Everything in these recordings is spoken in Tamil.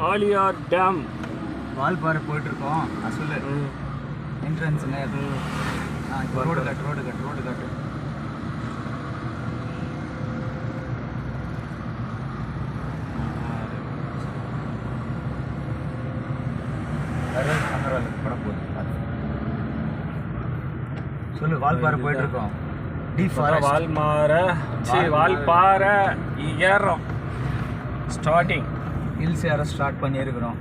ஆலியார் டேம் வால்பாறை போயிட்டுருக்கோம். சொல்லு என்ட்ரன்ஸுங்க. இப்போ ரோடு காட்டு. படம் போகுது. சொல்லு வால்பாறை போயிட்டுருக்கோம். வால்பாறை ஏறுறோம். ஸ்டார்டிங் ஹில்ஸ் ஏற ஸ்டார்ட் பண்ணியிருக்கிறோம்.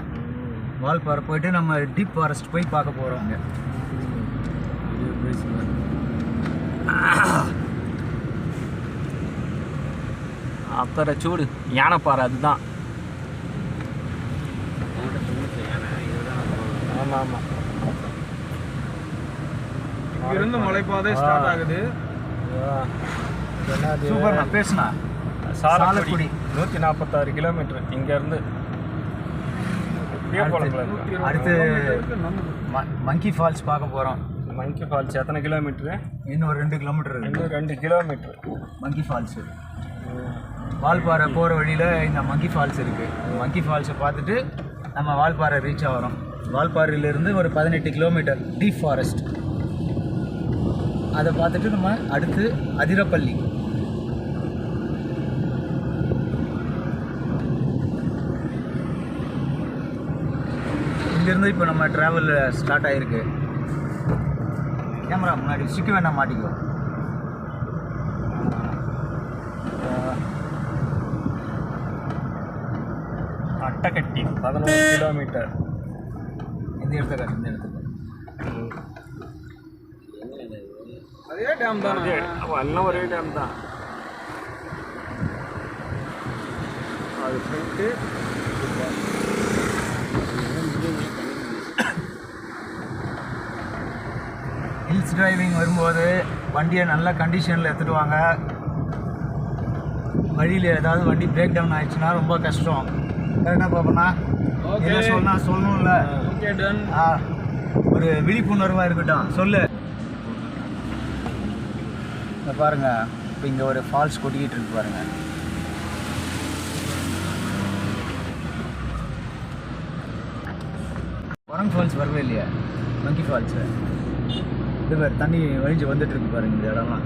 வால்பாறை போயிட்டு நம்ம டீப் ஃபாரஸ்ட் போய் பார்க்க போகிறோம். அங்கே அப்புறம் சூடு யானைப்பாறை அதுதான். ஆமாம் இங்கிருந்து மலைப்பாதை ஸ்டார்ட் ஆகுது. சூப்பர். நான் பேசுனா சாலக்குடி 146 கிலோமீட்டர் இங்கேருந்து. அடுத்து மங்கி ஃபால்ஸ் பார்க்க போகிறோம். மங்கி ஃபால்ஸ் எத்தனை கிலோமீட்டரு? இன்னும் 2 கிலோமீட்டர். இன்னும் 2 கிலோமீட்டர் மங்கி ஃபால்ஸு. வால்பாறை போகிற வழியில் இந்த மங்கி ஃபால்ஸ் இருக்குது. மங்கி ஃபால்ஸை பார்த்துட்டு நம்ம வால்பாறை ரீச் ஆகிறோம். வால்பாறையிலேருந்து ஒரு 18 கிலோமீட்டர் டீப் ஃபாரஸ்ட். அதை பார்த்துட்டு நம்ம அடுத்து அதிரப்பள்ளி. இங்கேருந்து இப்போ நம்ம ட்ராவல் ஸ்டார்ட் ஆகிருக்கு. கேமரா முன்னாடி சிக்க வேண்டாம், மாட்டிக்கோ. அட்டக்கட்டி 11 கிலோமீட்டர். இந்த இடத்துக்கு அதே டேம் தான். எல்லாம் ஒரே டேம் தான். அது போயிட்டு ஹில்ஸ் டிரைவிங் வரும்போது வண்டியை நல்ல கண்டிஷனில் எடுத்துகிட்டு வாங்க. வழியில் ஏதாவது வண்டி பிரேக் டவுன் ஆயிடுச்சுன்னா ரொம்ப கஷ்டம். என்ன பார்ப்போம்னா என்ன சொல்லணும்ல. ஒரு விழிப்புணர்வாக இருக்கட்டும். சொல்லு. இங்கே பாருங்கள், இப்போ இங்கே ஒரு ஃபால்ஸ் கொட்டிக்கிட்டு இருக்கு பாருங்கள். குரங்கு ஃபால்ஸ் வரவே இல்லையா? மங்கி ஃபால்ஸு இது பேர் தண்ணி வழிஞ்சு வந்துட்டு இருக்கு பாருங்க. இந்த இடம்லாம்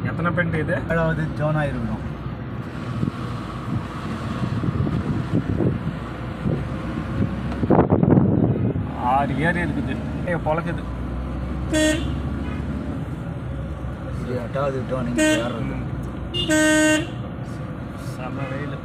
எத்தனை பெண்ட் இது? 7வது ஜோனாக இருக்கணும். ஆறு ஏரி இருக்குது. பொழக்குது. இது 8வது டோன். இங்கே ஏறுறது செம்ம வெயில்.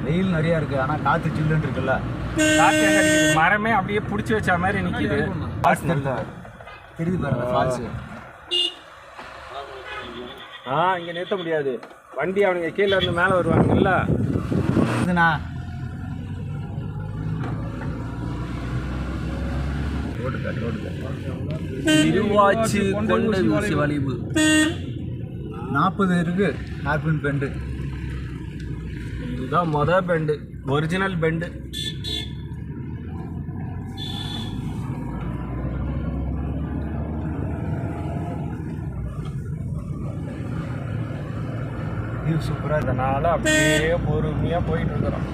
வெயில் நிறையா இருக்குது, ஆனால் காற்று சில்லுன்னு இருக்குல்ல. மரமே அப்படியே பிடிச்சி வச்ச மாதிரி நிற்கிது. தெரியுது பாருங்க ஃபால்ஸு. இங்கே நிறுத்த முடியாது வண்டி. அவனுங்க கீழே இருந்து மேலே வருவாங்கல்ல. இதுண்ணா திருவாச்சி கொண்ட ஊசி வளைவு 40 இருக்கு. ஹேர்பின் பெண்டு இதுதான் பெண்டு, ஒரிஜினல் பெண்டு. வியூ சூப்பராக. இதனால அப்படியே பொறுமையாக போயிட்டு இருக்கிறோம்.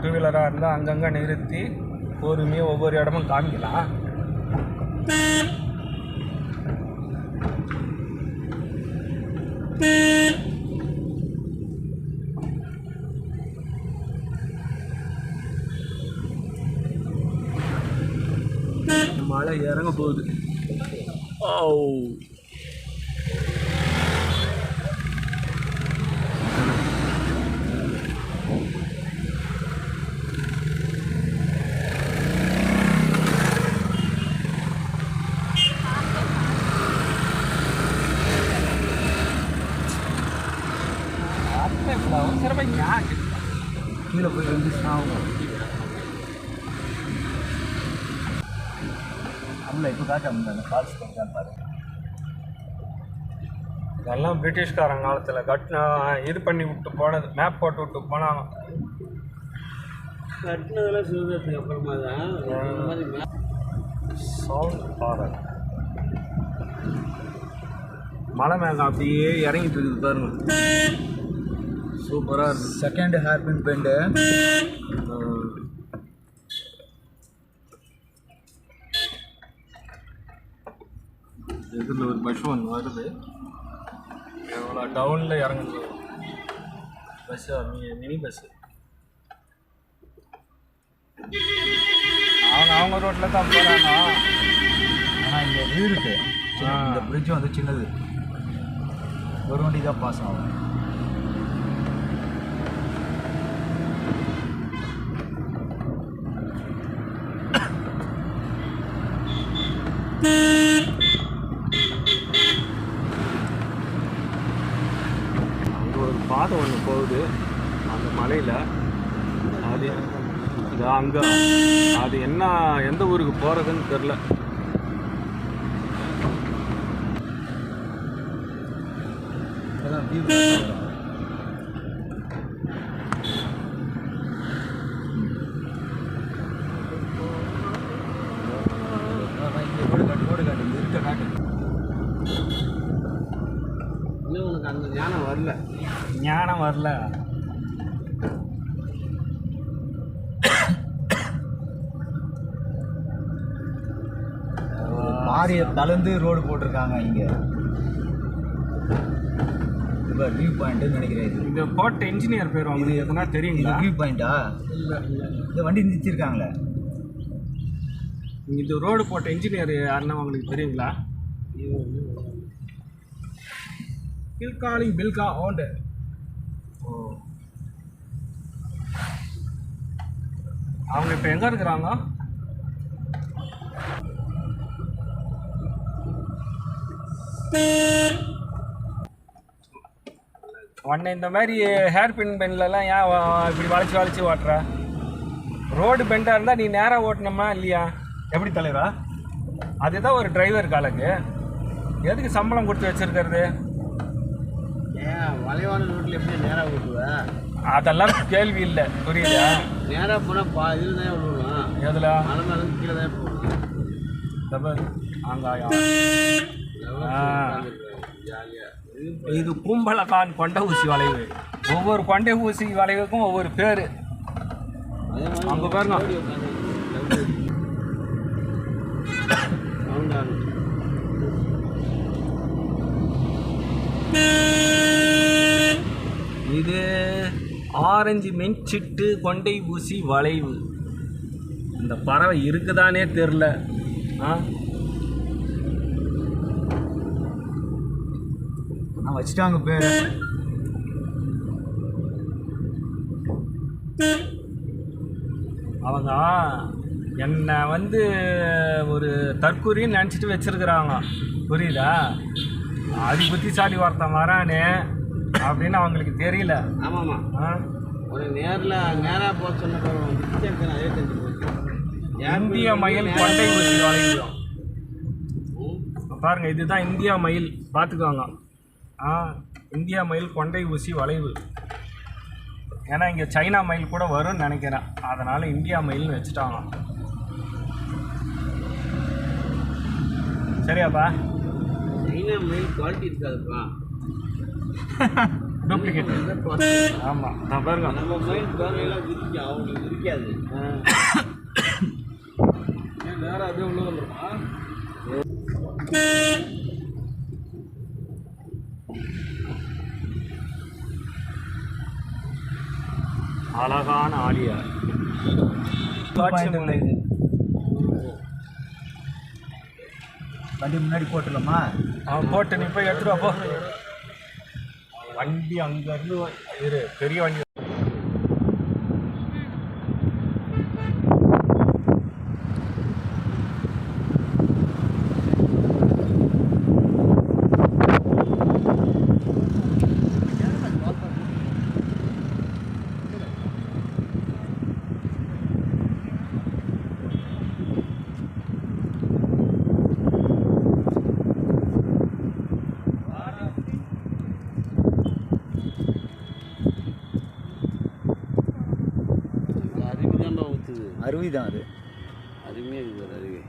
டூ வீலராக இருந்தால் அங்கங்கே நிறுத்தி பொறுமையாக ஒவ்வொரு இடமும் காமிக்கலாம். மழை இறங்க போகுது. கீழே போய் வந்து சாகும். இல்லை இப்போ காட்ட முடியல. ஃபால்ஸ் கொஞ்சம் பாருங்க. இதெல்லாம் பிரிட்டிஷ்காரன் காலத்தில் இது பண்ணி விட்டு போனது, மேப் போட்டு விட்டு போனாங்க. கட்டினதெல்லாம் சுதந்திரத்துக்கு அப்புறமா தான் இந்த மாதிரி சவுண்ட் பாறை மலை மேகம் அப்படியே இறங்கிட்டு இருக்குது பாருங்க. சூப்பராக இருக்குது. Second hairpin bend. இதில் ஒரு பஸ் ஒன்று வருது. எவ்வளோ டவுனில் இறங்குது பஸ்ஸு, மினி பஸ்ஸு. அவங்க ரோட்டில் தான் போகிறாங்க. ஆனால் இங்கே இது இருக்கு. இந்த பிரிட்ஜ் வந்து சின்னது, ஒரு வண்டி தான் பாஸ் ஆகும். அங்கே ஒரு பாதை ஒன்று போகுது அந்த மலையில். அது அங்கே அது என்ன எந்த ஊருக்கு போகிறதுன்னு தெரில. இன்னும் உனக்கு அந்த ஞானம் வரல. ஞானம் வரல. பாறையை தளர்ந்து ரோடு போட்டிருக்காங்க இங்கே. இப்போ வியூ பாயிண்ட்டுன்னு நினைக்கிறேன். இந்த போட்ட இன்ஜினியர் பேர் இது எதுனா தெரியுங்களா? வியூ பாயிண்டா? இல்லை இந்த வண்டி நிறுத்திருக்காங்களே. இது ரோடு போட்ட இன்ஜினியர் யாருன்னா உங்களுக்கு தெரியுங்களா? பில்காலிங் பில்கா ஓண்டு. ஓ, அவங்க இப்போ எங்கே இருக்கிறாங்க? உடனே இந்த மாதிரி ஹேர் பின் பெண்ட்லலாம் ஏன் இப்படி வளைச்சி ஓட்டுற? ரோடு பெண்டாக இருந்தால் நீ நேராக ஓட்டணுமா இல்லையா? எப்படி தலைவரா? அதுதான் ஒரு டிரைவர் காலுக்கு. எதுக்கு சம்பளம் கொடுத்து வச்சுருக்கிறது? ஏன் வளைவான ரோட்டில் எப்படி நேராக ஓட்டுவேன்? அதெல்லாம் கேள்வி இல்லை, புரியுதா? நேராக போனால் இதில் தான் விடுவான். எதில்? மலை மேலே கீழே தான் போகணும். ஆங்காயம். ஜாலியாக. இது கும்பலகான் கொண்டை ஊசி வளைவு. ஒவ்வொரு கொண்டை ஊசி வளைவுக்கும் ஒவ்வொரு பேர். அங்கே பாருங்க. இது ஆரஞ்சு மென்சிட்டு கொண்டை ஊசி வளைவு. இந்த பறவை இருக்குதானே தெரில. வச்சுட்டாங்க பேர். அவங்க என்னை வந்து ஒரு தற்கூரின்னு நினச்சிட்டு வச்சுருக்குறாங்க, புரியுதா? அது புத்திசாலி ஒருத்தன் வரானே அப்படின்னு அவங்களுக்கு தெரியல. ஆமாம்மா, ஒரு நேராக போக சொன்ன அதே தெரிஞ்சு போச்சு. இந்திய மயில் கொண்டை ஊசி வளைவு பாருங்க. இதுதான் இந்தியா மயில், பார்த்துக்கோங்க. இந்தியா மயில் கொண்டை ஊசி வளைவு. ஏன்னா இங்கே சைனா மயில் கூட வரும்னு நினைக்கிறேன், அதனால் இந்தியா மயில்னு வச்சுட்டாங்க. சரியாப்பா? சைனா மயில் குவாலிட்டி இருக்காதுப்பா, டூப்ளிகேட். ஆமாம், நான் பாருங்க. நம்ம மயில் குவாலிட்டியெல்லாம் விரிக்கும், அவங்களுக்கு விரிக்காது. நேராக அப்படியே உள்ள வந்துருமா? அழகான ஆலியார். வண்டி முன்னாடி போட்டுடலாமா? போட்டு நீ போய் எடுத்துட்டு வா போ. வண்டி அங்கேருந்து இரு, பெரிய வண்டி. அருவி தான் அது. அருமையாக இருக்குது ஒரு அருவி.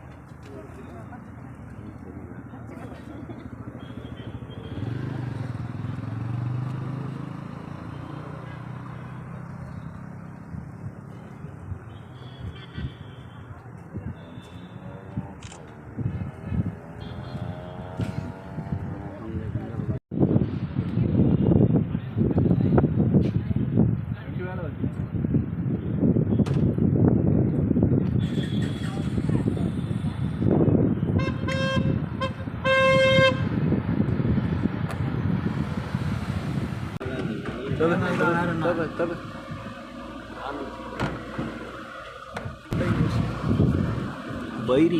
பைரி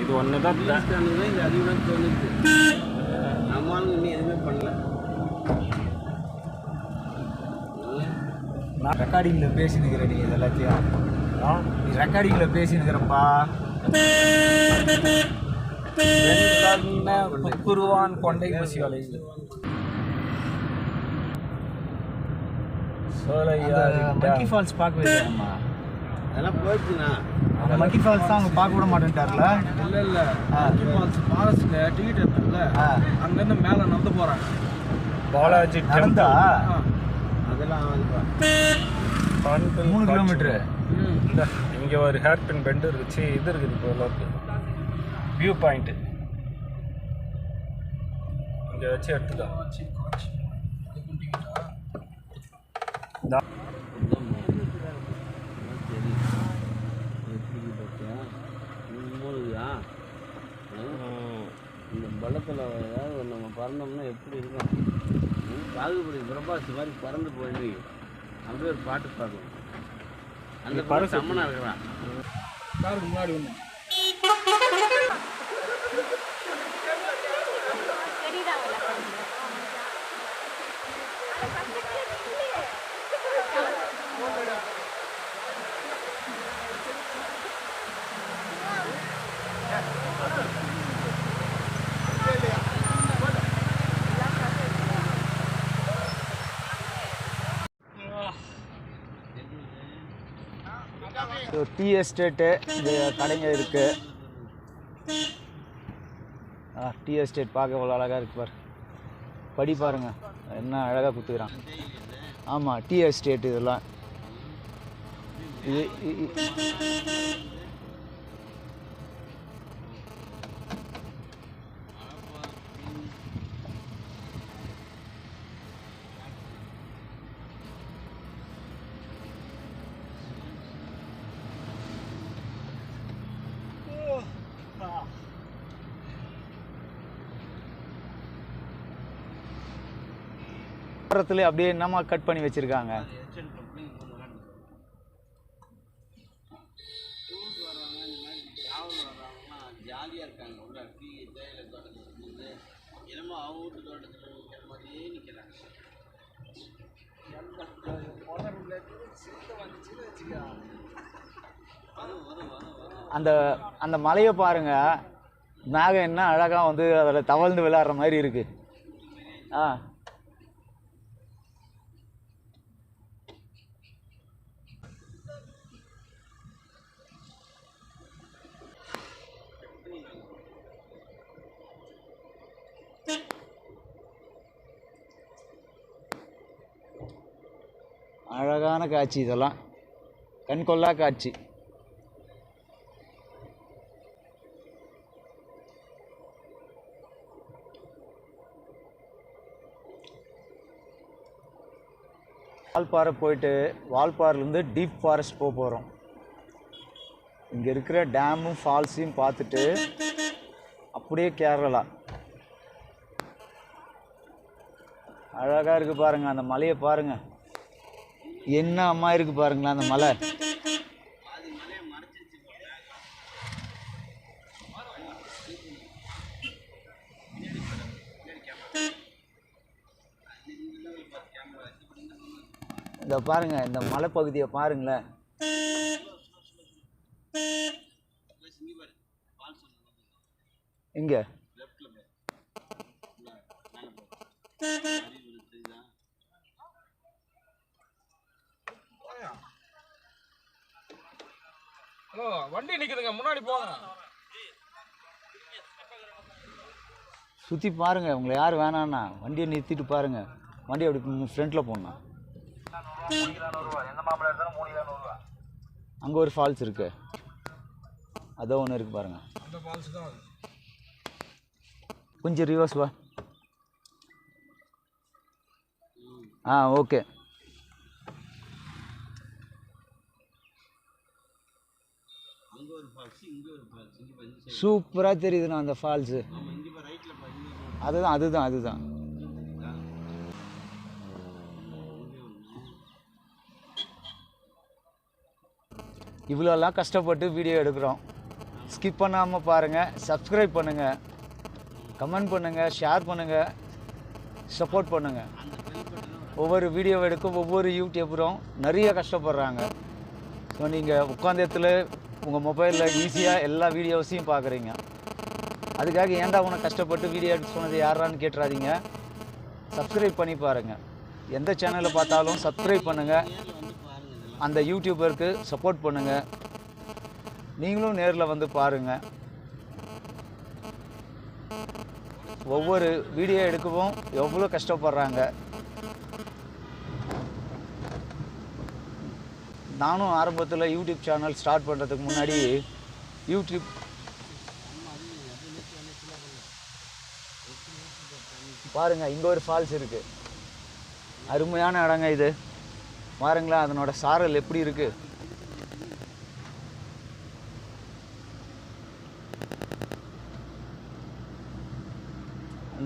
இது ஒன்று தான் இந்த அதிகமாக தோணுது. நம்மளும் இன்னும் எதுவுமே பண்ணல. நான் ரெக்கார்டிங்கில் பேசினுக்கிறேன். நீ இது எல்லாத்தையும் நீ ரெக்கார்டிங்கில் பேசினுக்கிறப்பா. குருவான் கொண்டை பசியாலை மக்கி ஃபால்ஸ் பார்க்க வைக்கிறேம்மா. அதெல்லாம் போயிடுச்சுண்ணா. அந்த மக்கி ஃபால்ஸ் தான் அவங்க பார்க்க விட மாட்டேன்ட்டார்ல. இல்லை மக்கி ஃபால்ஸ் ஃபாரஸ்ட்டில் டிக்கெட் எடுத்தாங்கல்ல, அங்கேருந்து மேலே நடந்து போகிறாங்க. பாலாஜி நடந்தா அதெல்லாம் 3 கிலோமீட்டரு. இங்கே ஒரு ஹேர்பின் பெண்டு இருந்துச்சு. இது இருக்குது இப்போ ஓரளவுக்கு வியூ பாயிண்ட்டு இங்கே வச்சு எடுத்துக்கலாம். இந்த பள்ளத்தில் ஏதாவது நம்ம பறந்தோம்னா எப்படி இருக்கும்? பாகுபலி பிரபாஸ் மாதிரி பறந்து போய் அப்படியே ஒரு பாட்டு பாடணும். அந்த பாட்டு செம்மனா இருக்கிறான். காருக்கு முன்னாடி ஒன்று டீ எஸ்டேட்டு இந்த கடைங்க இருக்குது. டீ எஸ்டேட் பார்க்க அவ்வளோ அழகாக இருக்கு பாரு. படி பாருங்க என்ன அழகாக குத்துக்கிறான். ஆமாம் டீ எஸ்டேட் இதெல்லாம். இது மரத்துல அப்படியே என்னமா கட் பண்ணி வச்சிருக்காங்க. ஜாலியாக இருக்காங்க. உள்ள டீ தேயிலை தோட்டத்தில் வந்து என்னமோ அவங்க வீட்டு தோட்டத்தில் நிற்கிற மாதிரியே நிற்கிறாங்க. அந்த அந்த மலையை பாருங்க. மேகம் என்ன அழகாக வந்து அதில் தவழ்ந்து விளையாடுற மாதிரி இருக்கு. அழகான காட்சி இதெல்லாம். கண்கொள்ளா காட்சி. வால்பாறை போயிட்டு வால்பாறைலேருந்து டீப் ஃபாரஸ்ட் போக போகிறோம். இங்கே இருக்கிற டேமும் ஃபால்ஸையும் பார்த்துட்டு அப்படியே கேரளா. அழகாக இருக்குது பாருங்கள். அந்த மலையை பாருங்கள் என்ன அம்மா இருக்குது பாருங்களேன் அந்த மலை. இந்த பாருங்க இந்த மலைப்பகுதியை பாருங்களேன். எங்க வண்டி நிக்குதுங்க, முன்னாடி போங்க. சுற்றி பாருங்கள், உங்களை யார் வேணான்னா வண்டியை நிறுத்திட்டு பாருங்கள். வண்டி அப்படி ஃப்ரண்ட்டில் போடணும். அங்கே ஒரு ஃபால்ஸ் இருக்கு, அதோ ஒன்று இருக்குது பாருங்கள். கொஞ்சம் ரிவர்ஸ் வா. ஓகே. சூப்பராக தெரியுதுண்ணா அந்த ஃபால்ஸு. அதுதான் இவ்வளோலாம் கஷ்டப்பட்டு வீடியோ எடுக்கிறோம். ஸ்கிப் பண்ணாமல் பாருங்கள், சப்ஸ்கிரைப் பண்ணுங்கள், கமெண்ட் பண்ணுங்கள், ஷேர் பண்ணுங்கள், சப்போர்ட் பண்ணுங்கள். ஒவ்வொரு வீடியோ எடுக்க ஒவ்வொரு யூடியூபரும் நிறைய கஷ்டப்படுறாங்க. ஸோ நீங்கள் உட்காந்த இடத்துல உங்கள் மொபைலில் ஈஸியாக எல்லா வீடியோஸையும் பார்க்குறீங்க. அதுக்காக ஏன்டா உனக்கு கஷ்டப்பட்டு வீடியோ எடுக்க சொன்னது யாரான்னு கேட்டுறாதீங்க. சப்ஸ்கிரைப் பண்ணி பாருங்கள். எந்த சேனலில் பார்த்தாலும் சப்ஸ்கிரைப் பண்ணுங்கள், அந்த யூடியூபருக்கு சப்போர்ட் பண்ணுங்கள். நீங்களும் நேரில் வந்து பாருங்கள். ஒவ்வொரு வீடியோ எடுக்கவும் எவ்வளோ கஷ்டப்படுறாங்க. நானும் ஆரம்பத்தில் யூடியூப் சேனல் ஸ்டார்ட் பண்ணுறதுக்கு முன்னாடி யூடியூப் பாருங்கள், இங்கே ஒரு ஃபால்ஸ் இருக்குது. அருமையான இடங்க இது. பாருங்களேன் அதனோட சாரல் எப்படி இருக்குது.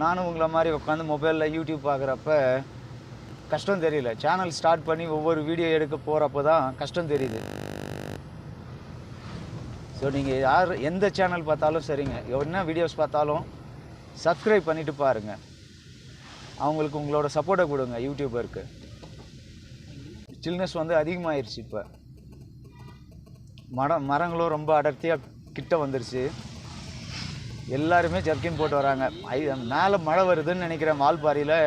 நானும் உங்களை மாதிரி உட்காந்து மொபைலில் யூடியூப் பார்க்குறப்ப கஷ்டம் தெரியல. சேனல் ஸ்டார்ட் பண்ணி ஒவ்வொரு வீடியோ எடுக்க போகிறப்ப தான் கஷ்டம் தெரியுது. ஸோ நீங்கள் யார் எந்த சேனல் பார்த்தாலும் சரிங்க, என்ன வீடியோஸ் பார்த்தாலும் சப்ஸ்கிரைப் பண்ணிவிட்டு பாருங்கள். அவங்களுக்கு உங்களோட சப்போர்ட்டை கொடுங்க. யூடியூபருக்கு சில்னஸ் வந்து அதிகமாகிடுச்சு. இப்போ மரங்களும் ரொம்ப அடர்த்தியாக கிட்ட வந்துருச்சு. எல்லாருமே ஜர்க்கின் போட்டு வராங்க. மேலே மழை வருதுன்னு நினைக்கிறேன். வால்பாறையில்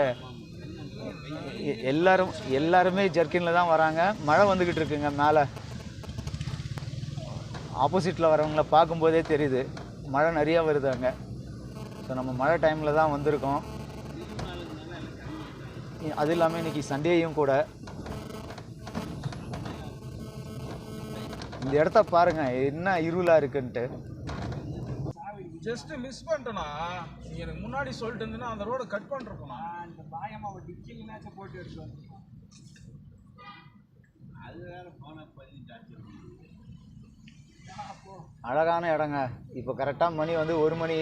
எல்லாருமே ஜர்க்கினில் தான் வராங்க. மழை வந்துக்கிட்டு இருக்குங்க. மேலே ஆப்போசிட்டில் வரவங்கள பார்க்கும்போதே தெரியுது மழை நிறையா வருது அங்கே. ஸோ நம்ம மழை டைமில் தான் வந்திருக்கோம். அது இல்லாமல் இன்றைக்கி சண்டேயும் கூட. இந்த இடத்த பாருங்கள் என்ன இருளாக இருக்குன்ட்டு. ஜஸ்ட் மிஸ் பண்ணிட்டேனா, நீ எனக்கு முன்னாடி சொல்லிட்டு இருந்தேன்னா அந்த ரோடை கட் பண்ணிருக்கோம். இந்த பாயமா ஒரு டிக்கிங் போட்டு இருக்கோம். அது வேற போன அழகான இடங்க. இப்போ கரெக்டாக மணி வந்து 1 மணி.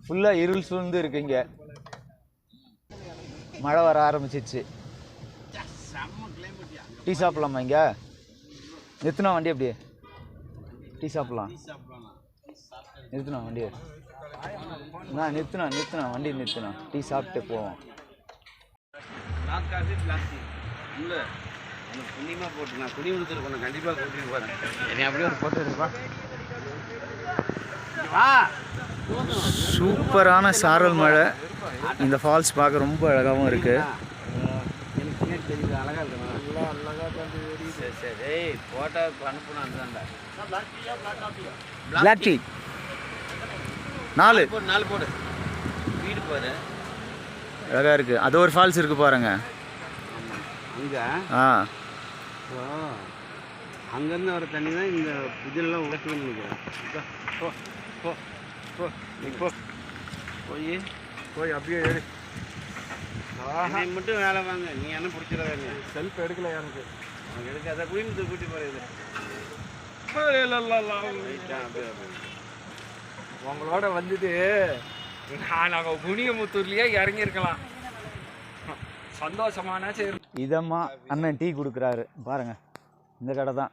ஃபுல்லாக இருள் சூழ்ந்து இருக்கு. இங்கே மழை வர ஆரம்பிச்சிச்சு. டீ சாப்பிடலாமா? இங்கே நிறுத்தினா வண்டி அப்படியே டீ சாப்பிடலாம். நிறுத்தினா வண்டியை நிறுத்தினா வண்டி நிறுத்தினா டீ சாப்பிட்டு போவோம். புண்ணியமாக போட்டு நான் குடி கொடுத்துருக்கேன். கண்டிப்பாக கூட்டிட்டு போகிறேன். என்னை அப்படியே ஒரு போட்டோ இருப்பா. சூப்பரான சாரல் மழை. இந்த ஃபால்ஸ் பார்க்க ரொம்ப அழகாகவும் இருக்குது. எனக்கு பின்னாடி தெரியுது, அழகாக இருக்கணும். சரி சரி, போட்டோ அனுப்பணும். அதுதான்டா பிளாக் டீ 4 போடு. வீடு பாரு, அழகாக இருக்குது. அது ஒரு ஃபால்ஸ் இருக்குது பாருங்க அங்கே. அங்கேருந்து வர தண்ணி தான் இந்த இதெல்லாம் உடைக்கணும்னு நினைக்கிறேன். போ போ போ நீ போய் அப்படியே ஏறி மட்டும் வேலை வாங்க. நீ என்ன பிடிச்சிட வேலையா? செல்ஃப் எடுக்கல எனக்கு. அவங்க எடுக்க அதை குடிநீர் கூட்டி போகிறது. உங்களோட வந்துட்டு நாங்கள் குனியமுத்தூர்லேயே இறங்கியிருக்கலாம். சந்தோஷமான சரி. இதம்மா அண்ணன் டீ கொடுக்குறாரு பாருங்க. இந்த கடை தான்.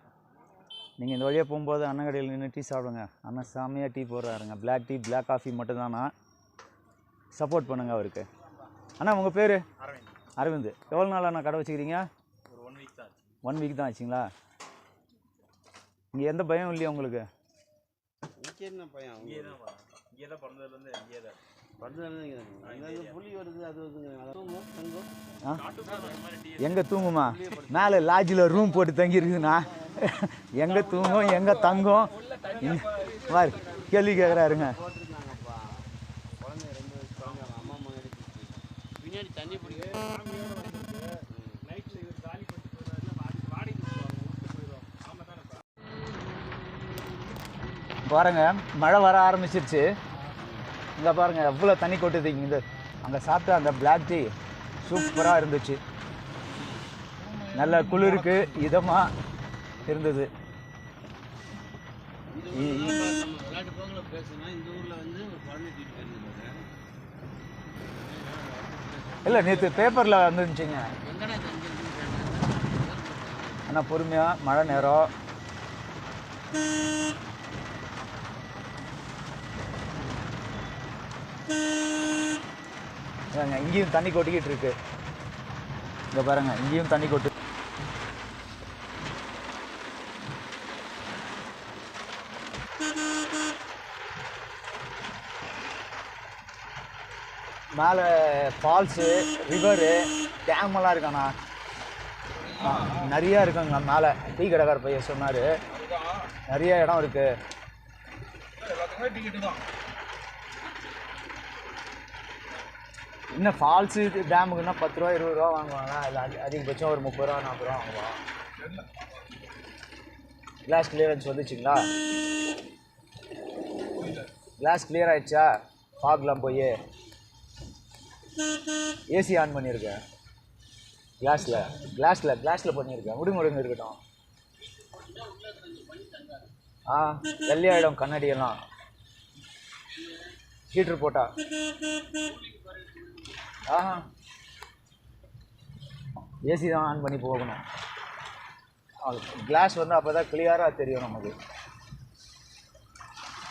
நீங்கள் இந்த வழியாக போகும்போது அண்ணன் கடையில் நின்று டீ சாப்பிடுங்க. அண்ணன் செம்மையாக டீ போடுறாருங்க. பிளாக் டீ, பிளாக் காஃபி மட்டும்தானா. சப்போர்ட் பண்ணுங்கள் அவருக்கு. அண்ணா உங்கள் பேர்? அரவிந்த். எவ்வளோ நாள் அண்ணா கடை வச்சுக்கிறீங்க? ஒரு 1 வீக் தான். 1 வீக் தான் ஆச்சுங்களா? இங்கே எந்த பயம் இல்லையா உங்களுக்கு? என்ன பையன்? இங்கே தான் பிறந்ததுலேருந்து இங்கே தான் புளி வருது, அது வருதுங்க. எங்கே தூங்குமா? மேலே லாட்ஜில் ரூம் போட்டு தங்கி இருக்குதுண்ணா. எங்கே தூங்கும் எங்கே தங்கும் பாரு கேள்வி கேட்குறாருங்க. குழந்தை 2 வயசு குழந்தை அம்மா முன்னாடி பின்னாடி தண்ணி பிடிக்கும் பாருங்க மழை வர ஆரம்பிச்சிருச்சு. இங்கே பாருங்கள் எவ்வளோ தண்ணி கொட்டுது. இங்கே அங்கே சாப்பிட்ட அந்த பிளாக் டீ சூப்பராக இருந்துச்சு. நல்ல குளிருக்கு இதமாக இருந்தது. விளையாட்டு போகல பேசுனா இந்த ஊரில் வந்து ஒரு குழந்தை இல்லை நேற்று பேப்பரில் வந்துருந்துச்சிங்க. எங்கடா தங்கி ஆனால் பொறுமையாக மழை நேரம் இங்கேயும் தண்ணி கொட்டிக்கிட்டு இருக்கு. இங்கே பாருங்க இங்கேயும் தண்ணி கொட்டு. மேலே ஃபால்ஸு ரிவரு டேமெல்லாம் இருக்காண்ணா. நிறையா இருக்குங்க மேலே. டீ கடைக்கார பையன் சொன்னார் நிறைய இடம் இருக்குது. இன்னும் ஃபால்ஸு டேமுக்குன்னா 10 ரூபா 20 ரூபா வாங்குவாங்க. அது அதிகபட்சம் ஒரு 30 ரூபா 40 ரூபா வாங்குவான். கிளாஸ் கிளியரன்ஸ் வந்துச்சுங்களா? கிளாஸ் கிளியர் ஆகிடுச்சா? பார்க்கலாம் போய் ஏசி ஆன் பண்ணியிருக்கேன். கிளாஸில் பண்ணியிருக்கேன். முடுங்க இருக்கட்டும். வெள்ளையாயிடும் கண்ணாடியெல்லாம் ஹீட்ரு போட்டா. ஏசி தான் ஆன் பண்ணி போகணும். கிளாஸ் வந்து அப்போ தான் கிளியராக தெரியும் நமக்கு.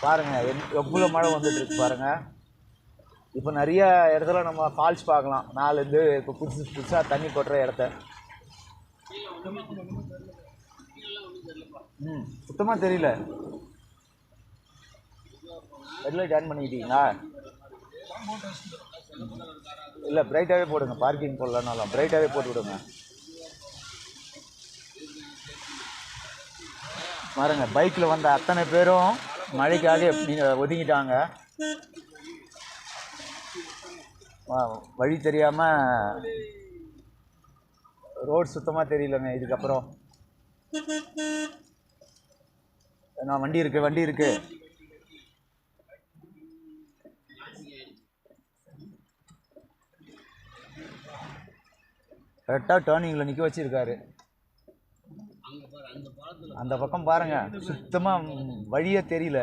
பாருங்கள் எவ்வளோ மழை வந்துட்டுருக்கு பாருங்கள். இப்போ நிறைய இடத்துல நம்ம ஃபால்ஸ் பார்க்கலாம். மேலேருந்து இப்போ புதுசாக தண்ணி கொட்டுற இடத்த. சுத்தமாக தெரியல. ஹெட்லைட் ஆன் பண்ணிக்கிட்டீங்களா? இல்லை பிரைட்டாகவே போடுங்க. பார்க்கிங் போடலனாலும் பிரைட்டாகவே போட்டு விடுங்க. பாருங்க பைக்கில் வந்த அத்தனை பேரும் மழைக்காக நீங்கள் ஒதுங்கிட்டாங்க. வழி தெரியாமல் ரோடு சுத்தமாக தெரியலங்க. இதுக்கப்புறம் வண்டி இருக்கு. கரெக்டாக டேர்னிங்கில் நிற்க வச்சிருக்காரு. அந்த பக்கம் பாருங்க சுத்தமாக வழியே தெரியல.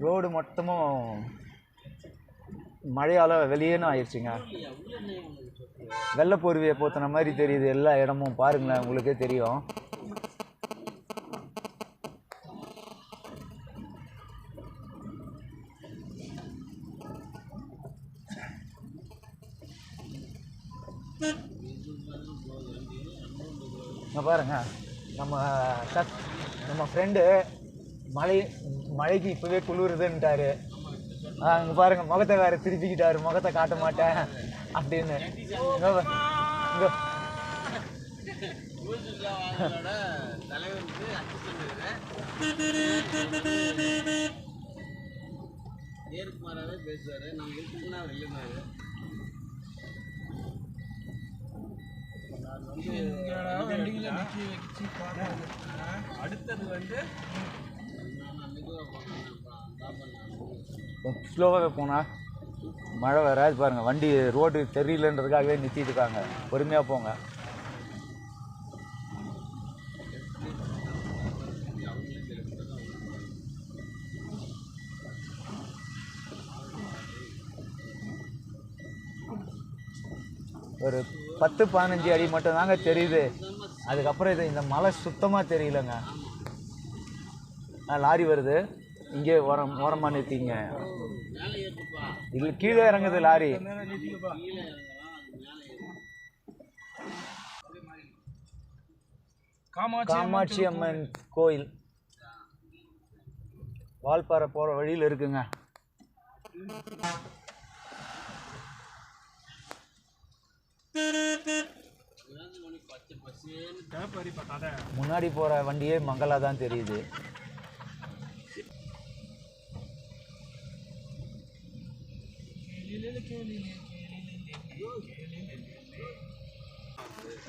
ரோடு மொத்தமும் மழையால் வெளியேன்னு ஆயிடுச்சுங்க. வெள்ளைப்பொருவியை போத்தின மாதிரி தெரியுது எல்லா இடமும். பாருங்களேன் உங்களுக்கே தெரியும். பாருங்க நம்ம ஃப்ரெண்டு மழைக்கு இப்போவே குளிருதுன்ட்டாரு. அங்கே பாருங்க முகத்தை வேறு திருப்பிக்கிட்டாரு. முகத்தை காட்ட மாட்டேன் அப்படின்னு. அடுத்தது வந்து ஸ்லோவாகவே போனால் மழை வராது. பாருங்கள் வண்டி ரோடு தெரியலன்றதுக்காகவே நிறுத்திட்டு இருக்காங்க. பொறுமையாக போங்க. ஒரு 10-15 அடி மட்டும் தாங்க தெரியுது. அதுக்கப்புறம் இந்த மலை சுத்தமாக தெரியலங்க. லாரி வருது. இங்கே ஓரமாக நிறுத்திங்க. இல்லை கீழே இறங்குது லாரி. காமாட்சி அம்மன் கோயில் வால்பாறை போகிற வழியில் இருக்குங்க. தேவைப்படி இப்போ கதை முன்னாடி போகிற வண்டியே மங்கலாக தான் தெரியுது.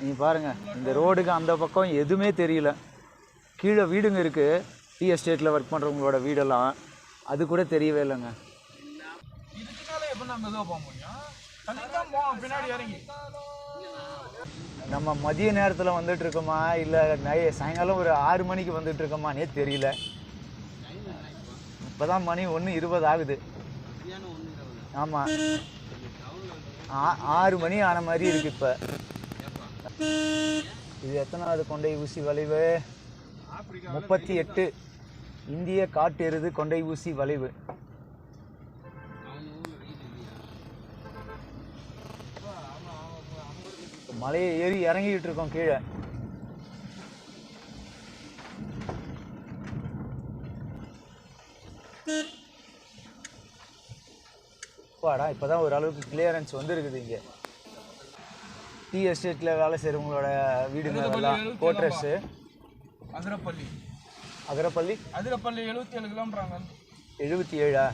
நீ பாருங்க, இந்த ரோடுக்கு அந்த பக்கம் எதுவுமே தெரியல. கீழே வீடுங்க இருக்குது, டீ எஸ்டேட்டில் ஒர்க் பண்ணுறவங்களோட வீடெல்லாம், அது கூட தெரியவே இல்லைங்க. நம்ம மதிய நேரத்தில் வந்துட்டு இருக்கோமா இல்லை சாயங்காலம் ஒரு 6 மணிக்கு வந்துட்டு இருக்கோமானே தெரியல. இப்போ தான் மணி 1:20 ஆகுது. ஆமாம், 6 மணி ஆன மாதிரி இருக்கு. இப்போ இது எத்தனாவது கொண்டை ஊசி வளைவு? 38. இந்திய காட்டு எருது கொண்டை ஊசி வளைவு. மலையை ஏறி இறங்கிட்டு இருக்கோம் கீழே. வாடா, இப்போதான் ஓரளவுக்கு கிளியரன்ஸ் வந்துருக்குது. இங்கே டீ எஸ்டேட்டில் வேலை செய்கிறவங்களோட வீடுங்க எல்லாம் கோட்ரஸ்ஸு. அதிரப்பள்ளி அதிரப்பள்ளி 77 கிலோமீட்டராங்க. 77ஆ?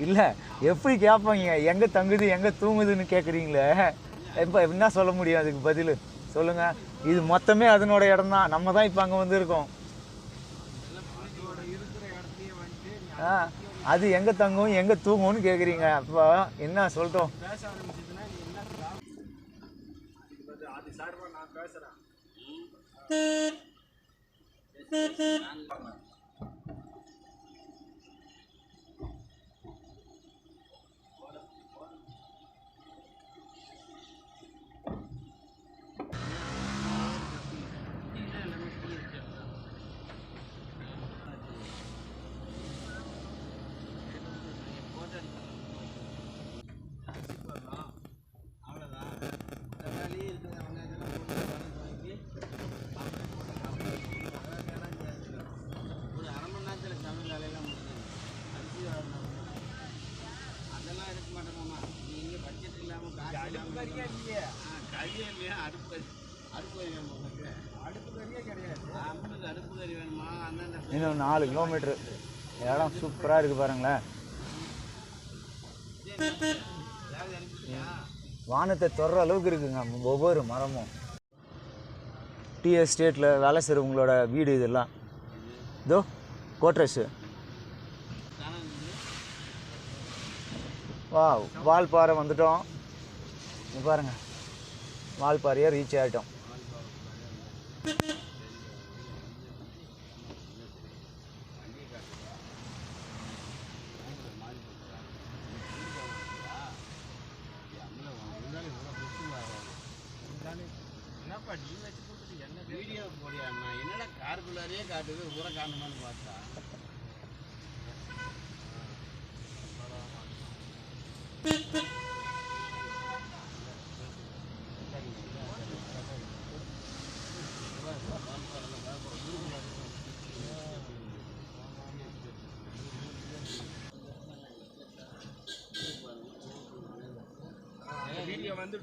இல்லை, எப்படி கேட்பாங்க எங்கே தங்குது எங்கே தூங்குதுன்னு கேட்குறீங்களே. இப்போ என்ன சொல்ல முடியும் அதுக்கு பதில் சொல்லுங்கள். இது மொத்தமே அதனோட இடம் தான். நம்ம தான் இப்போ அங்கே வந்துருக்கோம். அது எங்கே தங்கும் எங்கே தூங்கும்னு கேட்குறீங்க. அப்போ என்ன சொல்லிட்டோம். இன்னும் 4 கிலோமீட்டரு. இடம் சூப்பராக இருக்குது பாருங்களேன். வானத்தை தொடுற அளவுக்கு இருக்குங்க ஒவ்வொரு மரமும். டீ எஸ்டேட்டில் வேலை செய்கிறவங்களோட வீடு இதெல்லாம். இதோ கோட்ரஸ்ஸு. வால்பாறை வந்துட்டோம். பாருங்கள், வால்பாறையை ரீச் ஆகிட்டோம். வீடியோ போடியா? என்னடா காருக்குள்ளாரே காட்டுது, ஊரை காணுமான்னு பார்த்தா வீடியோ வந்து